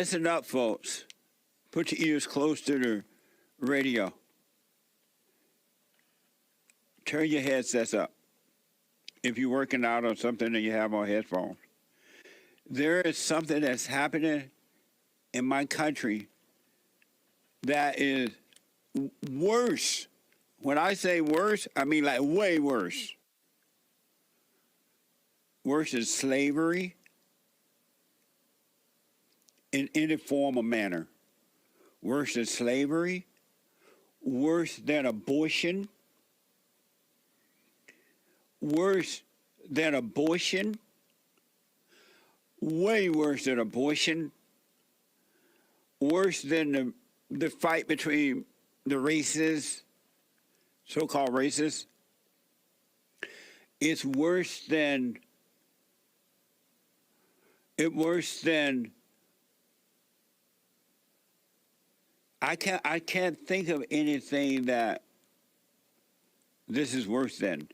Listen up, folks. Put your ears close to the radio. Turn your headsets up. If you're working out or something and you have on headphones. There is something that's happening in my country that is worse. When I say worse, I mean like way worse. Worse than slavery in any form or manner. Worse than slavery. Worse than abortion. Worse than abortion. Way worse than abortion. Worse than the fight between the races, so-called races. It's worse than I can't think of anything that this is worse than.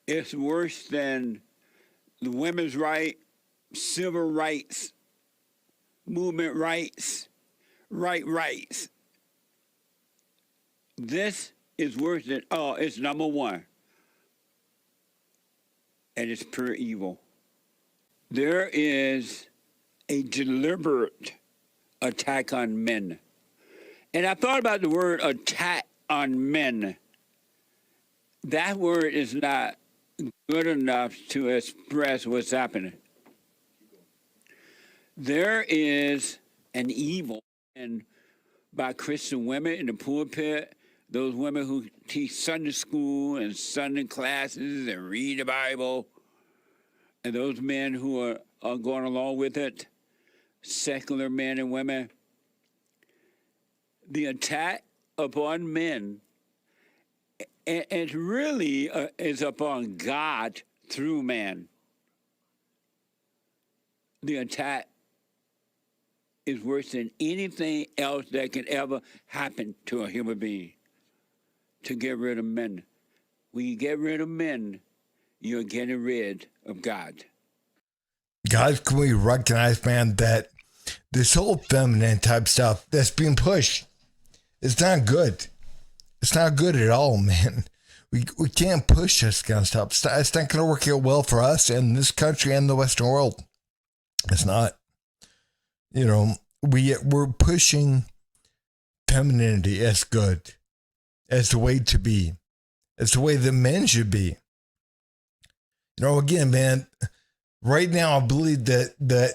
It's worse than the women's right, civil rights, movement rights, rights. This is worse than, it's number one. And it's pure evil. There is a deliberate attack on men. And I thought about the word attack on men. That word is not good enough to express what's happening. There is an evil, and by Christian women in the pulpit, those women who teach Sunday school and Sunday classes and read the Bible, and those men who are going along with it, secular men and women. The attack upon men, and really is upon God through man. The attack is worse than anything else that can ever happen to a human being. To get rid of men. When you get rid of men, you're getting rid of God. Guys, can we recognize, man, that this whole feminine type stuff that's being pushed, it's not good. It's not good at all, man. We can't push this kind of stuff. It's not going to work out well for us in this country and the Western world. It's not. You know, we're pushing femininity as good, as the way to be, as the way that men should be. You know, again, man, right now I believe that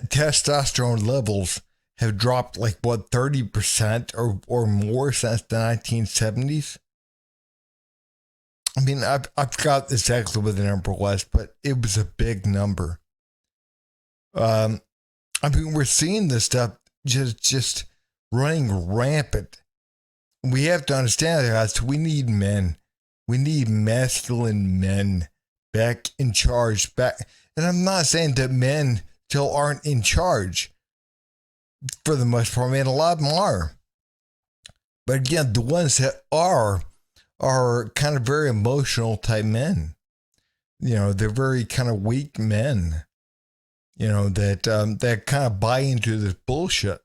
testosterone levels have dropped like, what, 30% or more since the 1970s? I mean, I forgot exactly what the number was, but it was a big number. I mean, we're seeing this stuff just running rampant. We have to understand, guys, we need men. We need masculine men back in charge. And I'm not saying that men still aren't in charge. For the most part, I mean, a lot of them are. But again, the ones that are kind of very emotional type men. You know, they're very kind of weak men. You know, that kind of buy into this bullshit.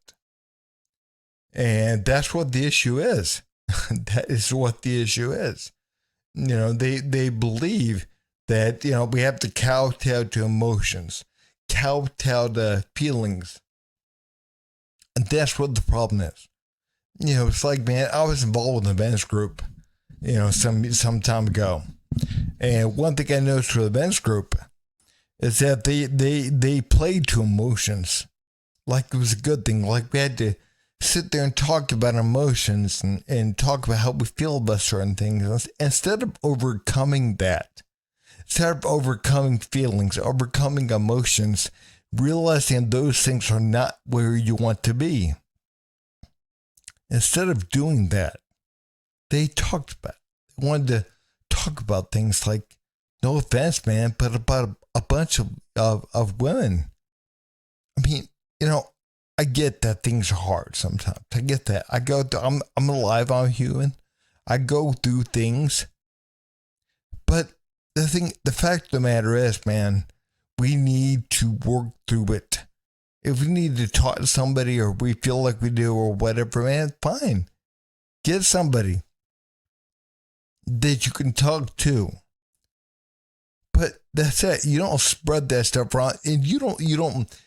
And that's what the issue is. That is what the issue is. You know, they believe that, you know, we have to kowtow to emotions, kowtow to feelings. And that's what the problem is. You know, it's like, man, I was involved in a men's group, you know, some time ago. And one thing I noticed for the men's group is that they played to emotions like it was a good thing. Like we had to sit there and talk about emotions and talk about how we feel about certain things instead of overcoming that. Instead of overcoming feelings, overcoming emotions, realizing those things are not where you want to be. Instead of doing that, they talked about it. They wanted to talk about things like, no offense, man, but about a bunch of women. I mean, you know, I get that things are hard sometimes. I get that. I'm alive, I'm human. I go through things. But the fact of the matter is, man, we need to work through it If we need to talk to somebody or we feel like we do or whatever, man, fine. Get somebody that you can talk to. But that's it. You don't spread that stuff around, and you don't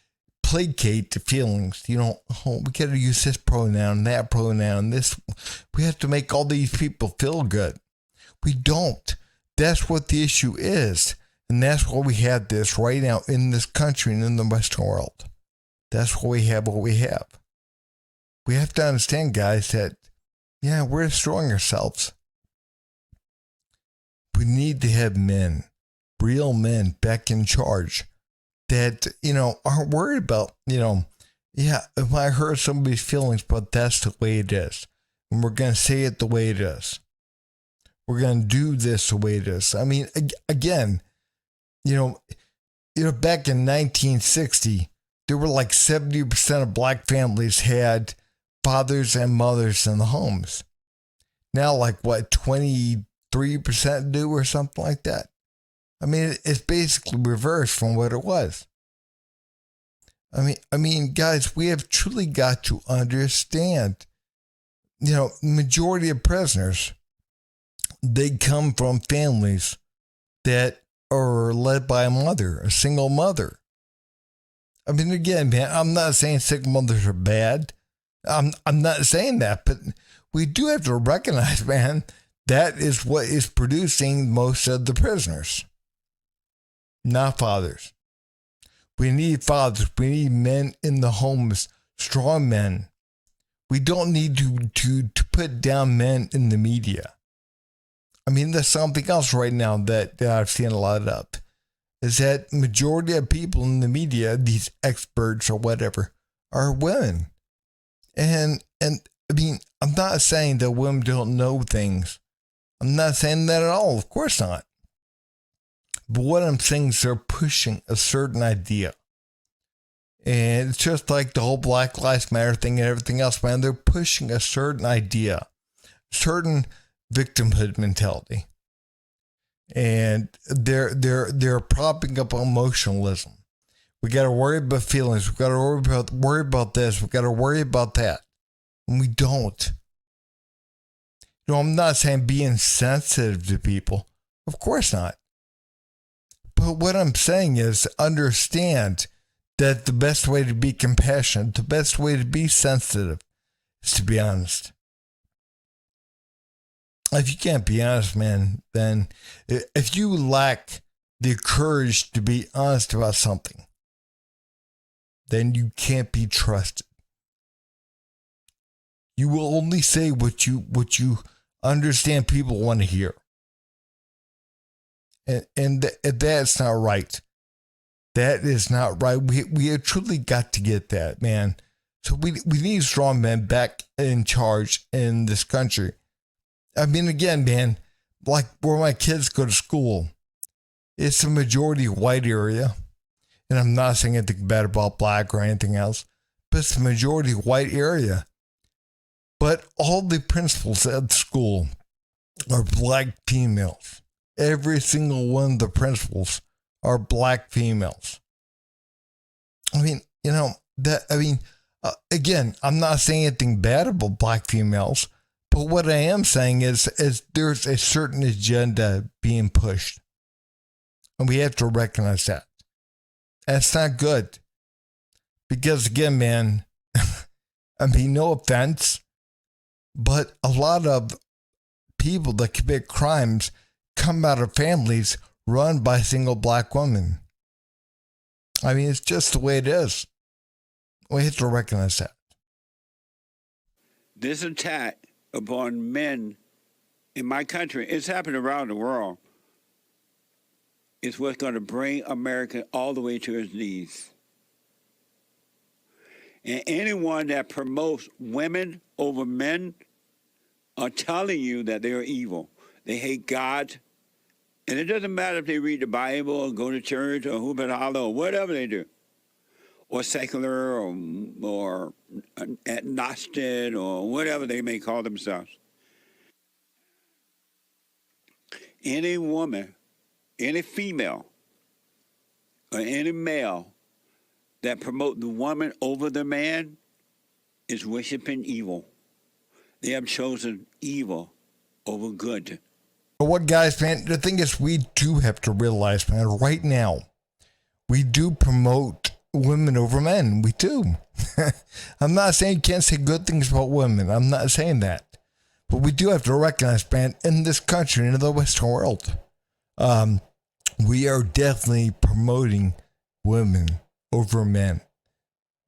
placate the feelings. You don't, oh, we gotta use this pronoun, that pronoun, this. We have to make all these people feel good. We don't. That's what the issue is. And that's why we have this right now in this country and in the Western world. That's why we have what we have. We have to understand, guys, that, yeah, we're destroying ourselves. We need to have men, real men back in charge that, aren't worried about, if I hurt somebody's feelings, but that's the way it is. And we're going to say it the way it is. We're going to do this the way it is. I mean, again, back in 1960, there were like 70% of black families had fathers and mothers in the homes. Now, like what, 23% do or something like that? I mean, it's basically reversed from what it was. I mean, guys, we have truly got to understand, majority of prisoners, they come from families that are led by a single mother. I mean, again, man, I'm not saying single mothers are bad. I'm not saying that, but we do have to recognize, man, that is what is producing most of the prisoners. Not fathers. We need fathers. We need men in the homes, strong men. We don't need to put down men in the media. I mean, there's something else right now that I've seen a lot of, is that majority of people in the media, these experts or whatever, are women. And I mean, I'm not saying that women don't know things. I'm not saying that at all. Of course not. But what I'm saying is they're pushing a certain idea. And it's just like the whole Black Lives Matter thing and everything else, man. They're pushing a certain idea, certain victimhood mentality. And they're propping up emotionalism. We got to worry about feelings. We got to worry about this. We got to worry about that. And we don't. I'm not saying be insensitive to people. Of course not. But what I'm saying is understand that the best way to be compassionate, the best way to be sensitive is to be honest. If you can't be honest, man, then if you lack the courage to be honest about something, then you can't be trusted. You will only say what you understand people want to hear. And that's not right. That is not right. We have truly got to get that, man. So we need strong men back in charge in this country. I mean, again, man, like where my kids go to school, it's a majority white area. And I'm not saying anything bad about black or anything else, but it's a majority white area. But all the principals at the school are black females. Every single one of the principals are black females. I mean, again, I'm not saying anything bad about black females, but what I am saying is there's a certain agenda being pushed. And we have to recognize that. That's not good. Because again, man, I mean, no offense, but a lot of people that commit crimes come out of families run by single black women. I mean, it's just the way it is. We have to recognize that. This attack upon men in my country, it's happened around the world, is what's going to bring America all the way to its knees. And anyone that promotes women over men are telling you that they are evil. They hate God. And it doesn't matter if they read the Bible or go to church or hoop and holler or whatever they do, or secular or agnostic or whatever they may call themselves. Any woman, any female, or any male that promote the woman over the man is worshiping evil. They have chosen evil over good. But what, guys, man, the thing is, we do have to realize, man, right now, we do promote women over men. We do. I'm not saying you can't say good things about women. I'm not saying that. But we do have to recognize, man, in this country, in the Western world, we are definitely promoting women over men.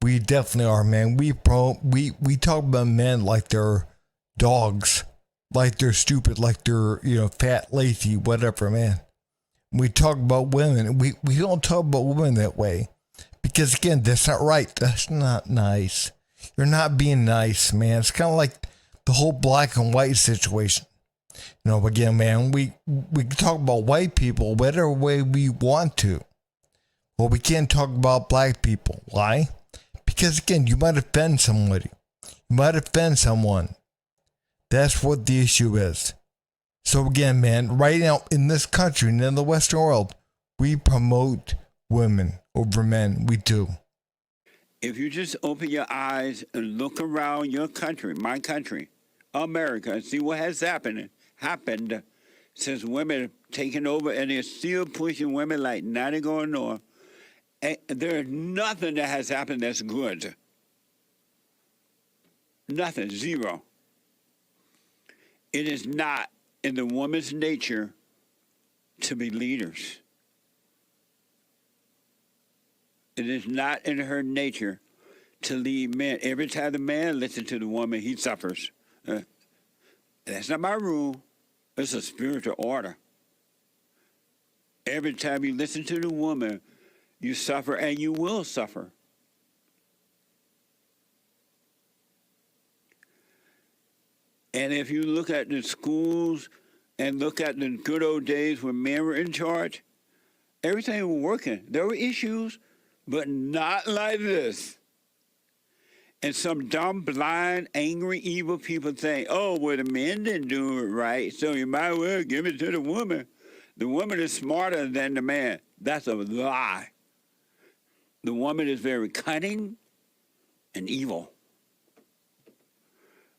We definitely are, man. We talk about men like they're dogs, like they're stupid, like they're, fat, lazy, whatever, man. We talk about women. We don't talk about women that way. Because again, that's not right. That's not nice. You're not being nice, man. It's kind of like the whole black and white situation. Again, man, we can talk about white people whatever way we want to. Well, we can't talk about black people. Why? Because again, you might offend somebody. You might offend someone. That's what the issue is. So again, man, right now in this country and in the Western world, we promote women over men. We do. If you just open your eyes and look around your country, my country, America, and see what has happened since women have taken over, and they're still pushing women like nothing going on. And there's nothing that has happened that's good. Nothing, zero. It is not in the woman's nature to be leaders. It is not in her nature to lead men. Every time the man listens to the woman, he suffers. That's not my rule. It's a spiritual order. Every time you listen to the woman, you suffer, and you will suffer. And if you look at the schools and look at the good old days when men were in charge, everything was working. There were issues, but not like this. And some dumb, blind, angry, evil people think, oh, well, the men didn't do it right, so you might as well give it to the woman. The woman is smarter than the man. That's a lie. The woman is very cunning and evil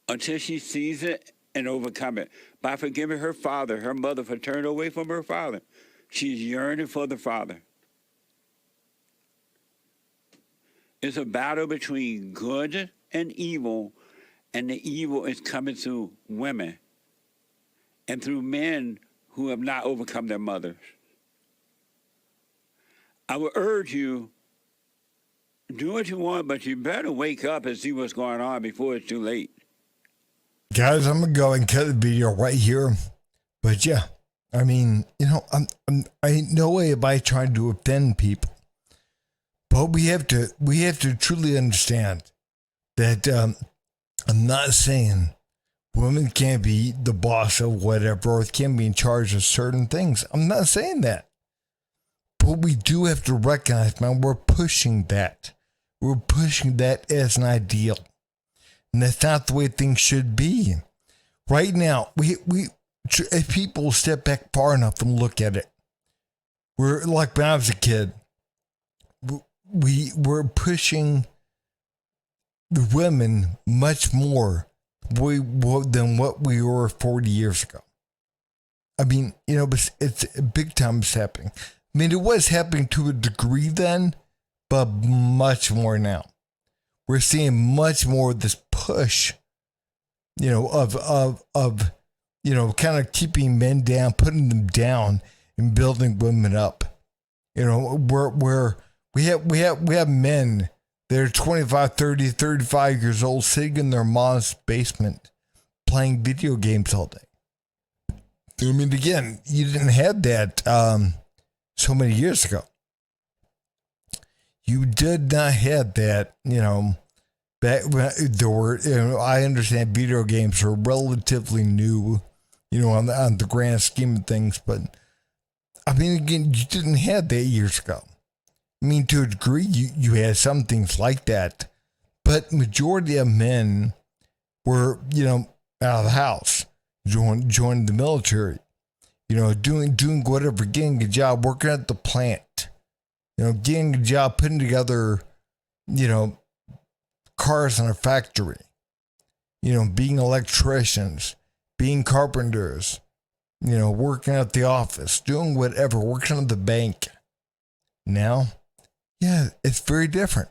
until she sees it and overcome it. By forgiving her father, her mother, for turning away from her father, she's yearning for the father. It's a battle between good and evil, and the evil is coming through women and through men who have not overcome their mothers. I would urge you, do what you want, but you better wake up and see what's going on before it's too late. Guys, I'm going to go and cut the video right here. But yeah, I mean, I ain't no way am I trying to offend people. But we have to truly understand that I'm not saying women can't be the boss of whatever or can't be in charge of certain things. I'm not saying that. But we do have to recognize, man, we're pushing that. We're pushing that as an ideal. And that's not the way things should be. Right now, if people step back far enough and look at it, we're like when I was a kid, we were pushing the women much more than what we were 40 years ago. I mean, but it's big time it's happening. I mean, it was happening to a degree then, but much more now. We're seeing much more of this push, of kind of keeping men down, putting them down, and building women up. We have men that are 25, 30, 35 years old sitting in their mom's basement playing video games all day. I mean, again, you didn't have that so many years ago. You did not have that, back when there were, I understand video games are relatively new, on the grand scheme of things, but I mean, again, you didn't have that years ago. I mean, to a degree, you had some things like that, but majority of men were, out of the house, joined the military, doing whatever, getting a job, working at the plant, getting a job, putting together, you know, cars in a factory, being electricians, being carpenters, working at the office, doing whatever, working at the bank. Now, yeah, it's very different.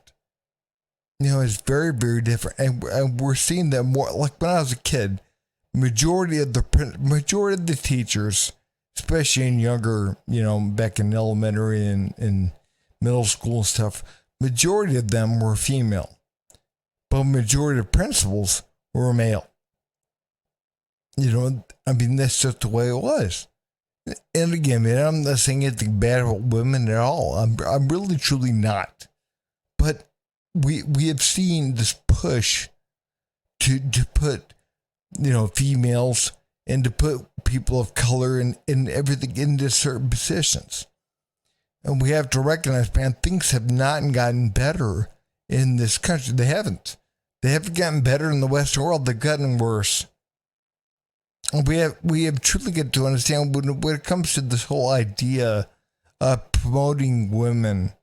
It's very, very different. And we're seeing that more. Like when I was a kid, majority of the teachers, especially in younger, back in elementary and middle school and stuff, majority of them were female. But majority of principals were male. That's just the way it was. And again, man, I'm not saying anything bad about women at all. I'm really truly not. But we have seen this push to put, females and to put people of color and everything into certain positions. And we have to recognize, man, things have not gotten better in this country. They haven't. They haven't gotten better in the Western world. They've gotten worse. We have truly got to understand when it comes to this whole idea of promoting women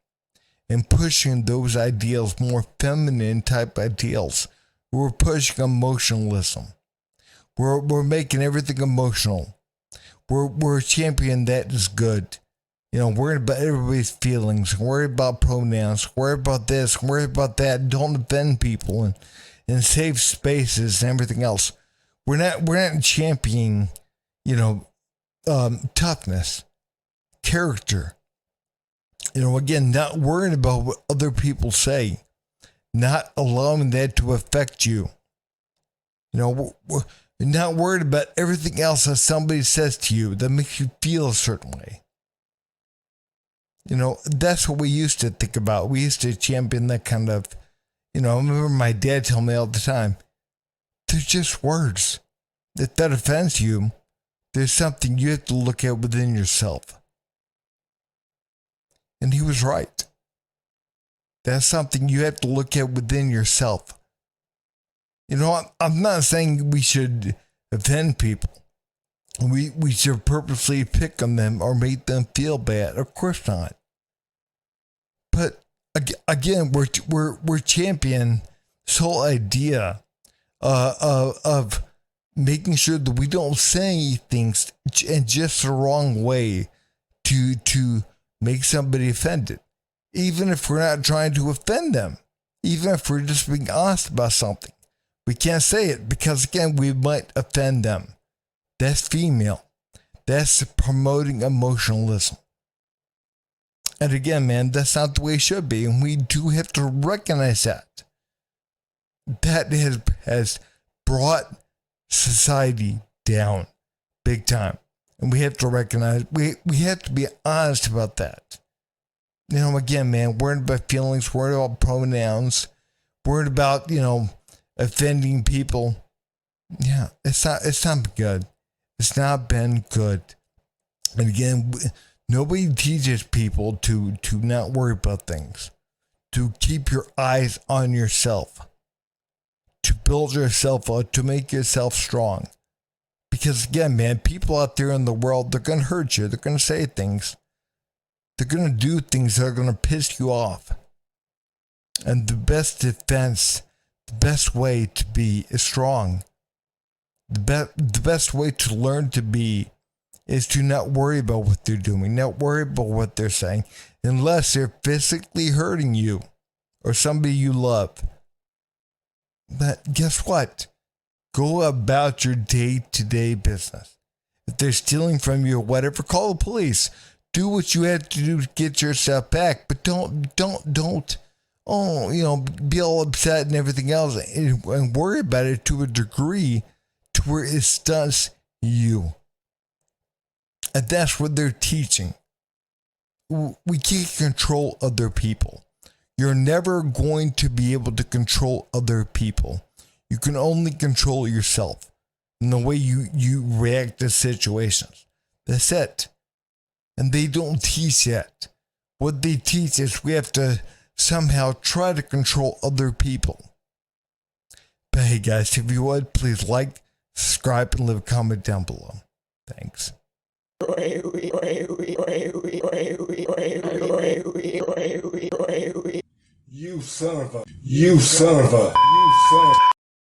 and pushing those ideals, more feminine type ideals. We're pushing emotionalism. We're making everything emotional. We're a champion that is good. Worried about everybody's feelings, worried about pronouns, worried about this, worried about that. Don't offend people and save spaces and everything else. We're not championing, toughness, character. Again, not worrying about what other people say, not allowing that to affect you. We're not worried about everything else that somebody says to you that makes you feel a certain way. That's what we used to think about. We used to champion that kind of, I remember my dad telling me all the time, they're just words. If that offends you, there's something you have to look at within yourself. And he was right. That's something you have to look at within yourself. I'm not saying we should offend people. We should purposely pick on them or make them feel bad. Of course not. But again, we're championing this whole idea of making sure that we don't say things in just the wrong way to make somebody offended, even if we're not trying to offend them, even if we're just being honest about something. We can't say it because, again, we might offend them. That's female. That's promoting emotionalism. And again, man, that's not the way it should be. And we do have to recognize that. That has brought society down big time. And we have to recognize, we have to be honest about that. Again, man, worried about feelings, worried about pronouns, worried about, offending people. Yeah, it's not good. It's not been good. And again, nobody teaches people to not worry about things, to keep your eyes on yourself, to build yourself up, to make yourself strong. Because again, man, people out there in the world, they're going to hurt you. They're going to say things. They're going to do things that are going to piss you off. And the best defense, the best way to be is strong. The best way to learn to be is to not worry about what they're doing, not worry about what they're saying, unless they're physically hurting you or somebody you love. But guess what? Go about your day-to-day business. If they're stealing from you or whatever, call the police. Do what you have to do to get yourself back, but don't be all upset and everything else and worry about it to a degree to where it stunts you. And that's what they're teaching. We can't control other people. You're never going to be able to control other people. You can only control yourself and the way you react to situations. That's it. And they don't teach that. What they teach is we have to somehow try to control other people. But hey guys, if you would, please like, subscribe, and leave a comment down below. Thanks. You son of a. You son of a. You son of a.